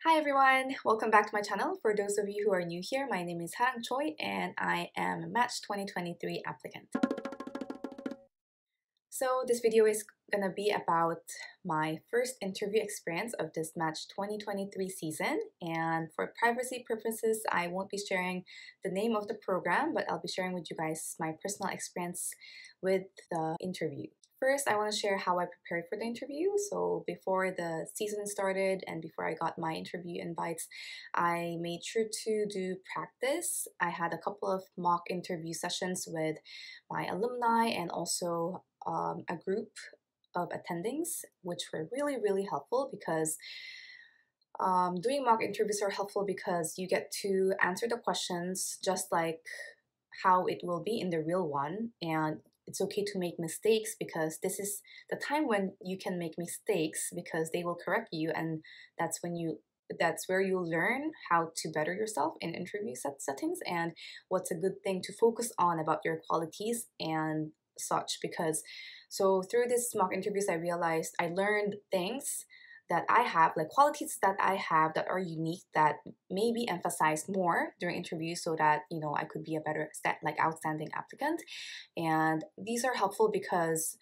Hi everyone! Welcome back to my channel. For those of you who are new here, my name is Harang Choi and I am a Match 2023 applicant. So this video is gonna be about my first interview experience of this Match 2023 season, and for privacy purposes I won't be sharing the name of the program, but I'll be sharing with you guys my personal experience with the interview. First, I want to share how I prepared for the interview. So before the season started and before I got my interview invites, I made sure to do practice. I had a couple of mock interview sessions with my alumni and also a group of attendings, which were really helpful because doing mock interviews are helpful because you get to answer the questions just like how it will be in the real one, and it's okay to make mistakes because this is the time when you can make mistakes because they will correct you, and that's where you learn how to better yourself in interview settings and what's a good thing to focus on about your qualities and such. Because so through this mock interviews I realized I learned things that I have, like qualities that I have that are unique, that may be emphasized more during interviews so that, you know, I could be a better, outstanding applicant. And these are helpful because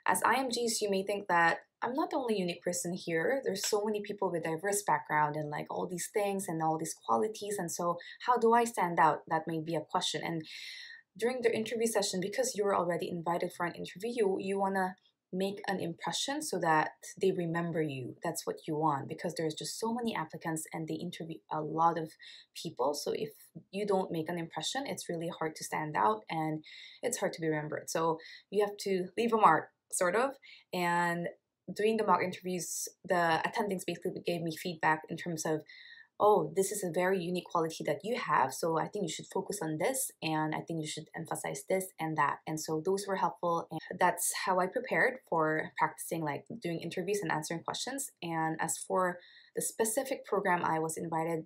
as IMGs, you may think that I'm not the only unique person here. There's so many people with diverse background and like all these things and all these qualities. And so how do I stand out? That may be a question. And during the interview session, because you're already invited for an interview, you want to make an impression so that they remember you. That's what you want, because there's just so many applicants and they interview a lot of people. So if you don't make an impression, it's really hard to stand out and it's hard to be remembered. So you have to leave a mark, sort of. And doing the mock interviews, the attendings basically gave me feedback in terms of, oh, this is a very unique quality that you have, so I think you should focus on this, and I think you should emphasize this and that. And so those were helpful, and that's how I prepared for practicing, like doing interviews and answering questions. And as for the specific program I was invited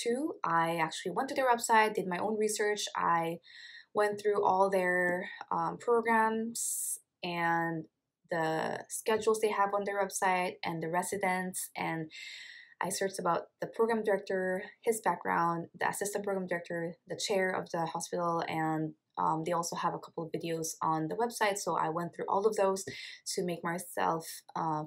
to, I actually went to their website, did my own research. I went through all their programs and the schedules they have on their website and the residents, and I searched about the program director, his background, the assistant program director, the chair of the hospital, and they also have a couple of videos on the website. So I went through all of those to make myself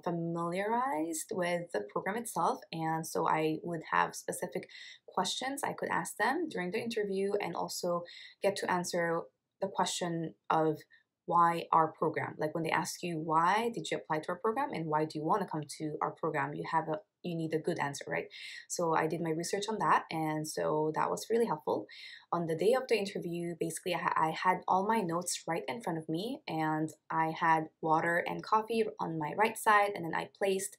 familiarized with the program itself. And so I would have specific questions I could ask them during the interview and also get to answer the question of why our program. Like when they ask you why did you apply to our program and why do you want to come to our program, you need a good answer, right? So I did my research on that, and so that was really helpful. On the day of the interview, basically I had all my notes right in front of me, and I had water and coffee on my right side, and then I placed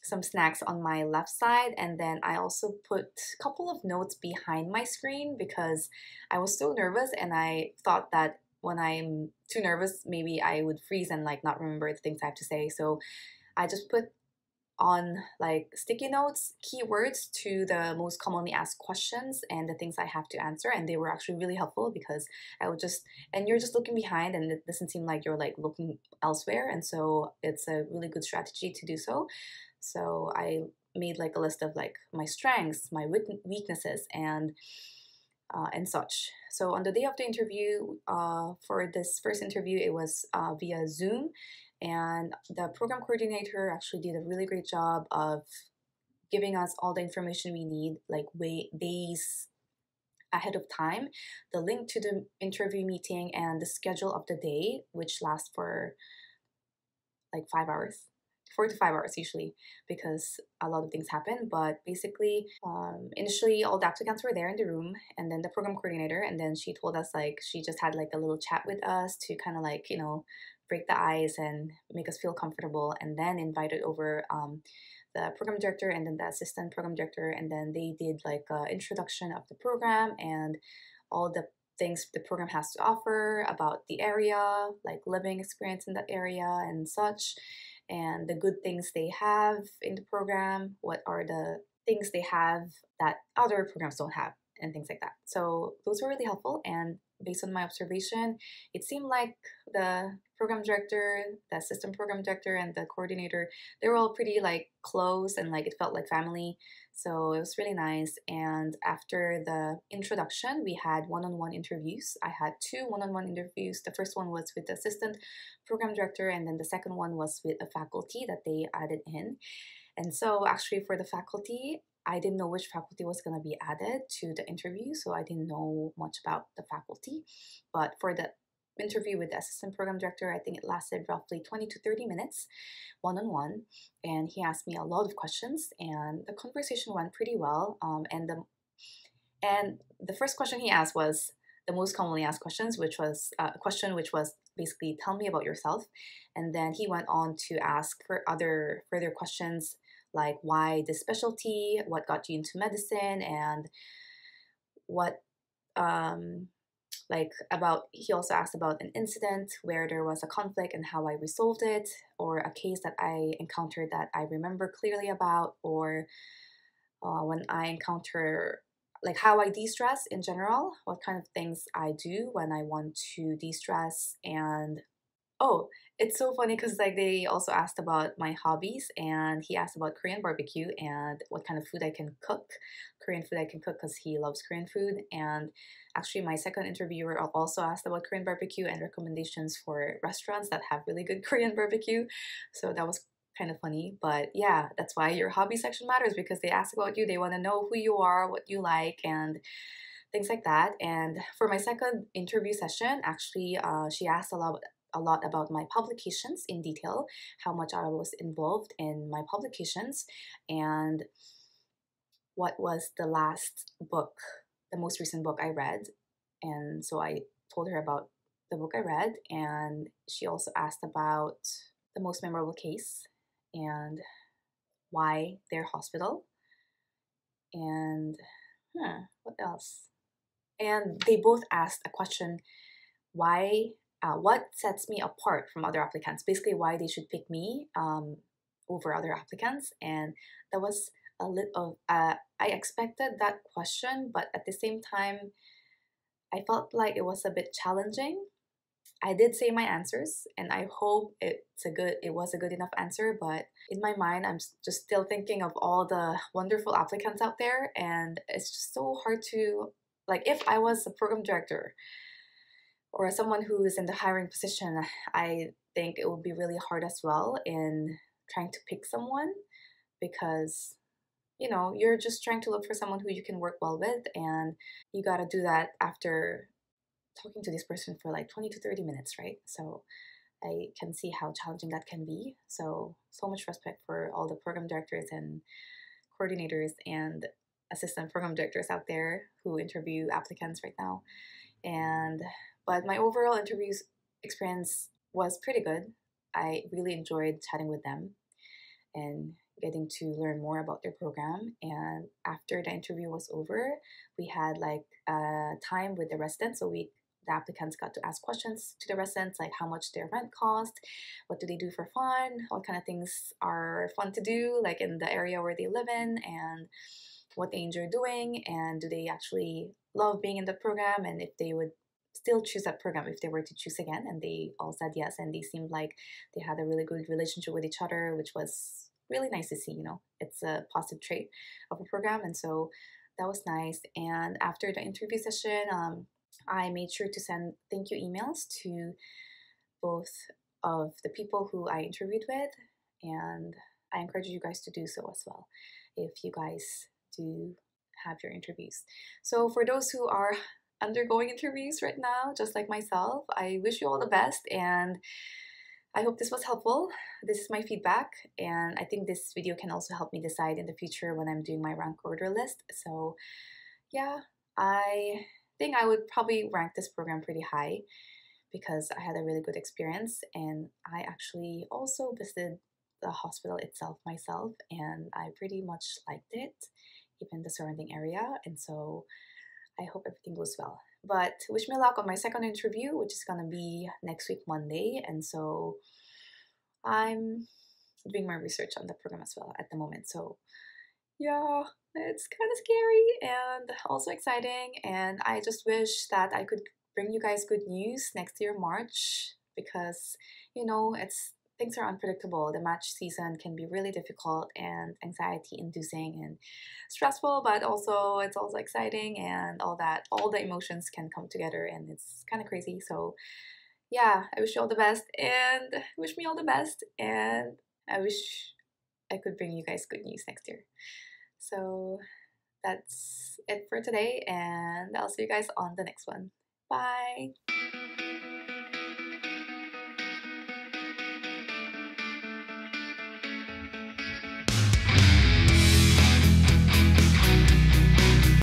some snacks on my left side, and then I also put a couple of notes behind my screen because I was so nervous and I thought that when I'm too nervous, maybe I would freeze and like not remember the things I have to say. So I just put on like sticky notes, keywords to the most commonly asked questions and the things I have to answer. And they were actually really helpful because and you're just looking behind and it doesn't seem like you're like looking elsewhere. And so it's a really good strategy to do so. So I made like a list of like my strengths, my weaknesses, and such. So on the day of the interview, for this first interview, it was via Zoom, and the program coordinator actually did a really great job of giving us all the information we need, like days ahead of time, the link to the interview meeting and the schedule of the day, which lasts for like 5 hours. 4 to 5 hours usually, because a lot of things happen. But basically, initially all the applicants were there in the room, and then the program coordinator, and then she told us, like, she just had like a little chat with us to kind of like, you know, break the ice and make us feel comfortable, and then invited over the program director and then the assistant program director, and then they did like an introduction of the program and all the things the program has to offer about the area, like living experience in that area and such, and the good things they have in the program, what are the things they have that other programs don't have. and things like that. So those were really helpful, and based on my observation, it seemed like the program director, the assistant program director, and the coordinator, they were all pretty like close, and like it felt like family. So it was really nice. And after the introduction, we had one-on-one interviews. I had two one-on-one interviews. The first one was with the assistant program director, and then the second one was with a faculty that they added in. And so actually for the faculty, I didn't know which faculty was going to be added to the interview, so I didn't know much about the faculty. But for the interview with the assistant program director, I think it lasted roughly 20 to 30 minutes, one-on-one, and he asked me a lot of questions, and the conversation went pretty well. And the first question he asked was the most commonly asked questions, which was a question which was basically, tell me about yourself. And then he went on to ask for other further questions like why this specialty, what got you into medicine, and what he also asked about an incident where there was a conflict and how I resolved it, or a case that I encountered that I remember clearly about, or when I encounter like how I de-stress in general, what kind of things I do when I want to de-stress. And oh, it's so funny because like they also asked about my hobbies, and he asked about Korean barbecue and what kind of food I can cook, Korean food I can cook, because he loves Korean food. And actually my second interviewer also asked about Korean barbecue and recommendations for restaurants that have really good Korean barbecue. So that was kind of funny. But yeah, that's why your hobby section matters, because they ask about you, they want to know who you are, what you like, and things like that. And for my second interview session, actually she asked a lot about my publications in detail, how much I was involved in my publications, and what was the last book, the most recent book I read. And so I told her about the book I read, and she also asked about the most memorable case and why their hospital, and what else? And they both asked a question, why what sets me apart from other applicants, basically why they should pick me over other applicants. And that was a little I expected that question, but at the same time I felt like it was a bit challenging. I did say my answers, and I hope it was a good enough answer, but in my mind I'm just still thinking of all the wonderful applicants out there, and it's just so hard to, like, if I was a program director or someone who is in the hiring position, I think it would be really hard as well in trying to pick someone, because you're just trying to look for someone who you can work well with, and you got to do that after talking to this person for like 20 to 30 minutes, right? So I can see how challenging that can be. So much respect for all the program directors and coordinators and assistant program directors out there who interview applicants right now. But my overall interviews experience was pretty good. I really enjoyed chatting with them and getting to learn more about their program. And after the interview was over, we had like a time with the residents. So the applicants got to ask questions to the residents, like how much their rent cost, what do they do for fun, what kind of things are fun to do, like in the area where they live in, and what they enjoy doing, and do they actually love being in the program, and if they would still choose that program if they were to choose again. And they all said yes, and they seemed like they had a really good relationship with each other, which was really nice to see. It's a positive trait of a program, and so that was nice. And after the interview session, I made sure to send thank you emails to both of the people who I interviewed with, and I encourage you guys to do so as well if you guys do have your interviews. So for those who are undergoing interviews right now, just like myself, I wish you all the best, and I hope this was helpful. This is my feedback, and I think this video can also help me decide in the future when I'm doing my rank order list. So yeah, I think I would probably rank this program pretty high because I had a really good experience, and I actually also visited the hospital itself myself, and I pretty much liked it, even the surrounding area. And so I hope everything goes well. But wish me luck on my second interview, which is gonna be next week, Monday. And so I'm doing my research on the program as well at the moment. So Yeah, it's kind of scary and also exciting. And I just wish that I could bring you guys good news next year, March, because it's things are unpredictable. The match season can be really difficult and anxiety inducing and stressful, but also it's also exciting and all that. All the emotions can come together and it's kind of crazy. So, yeah, I wish you all the best and wish me all the best. And I wish I could bring you guys good news next year. So that's it for today, and I'll see you guys on the next one. Bye.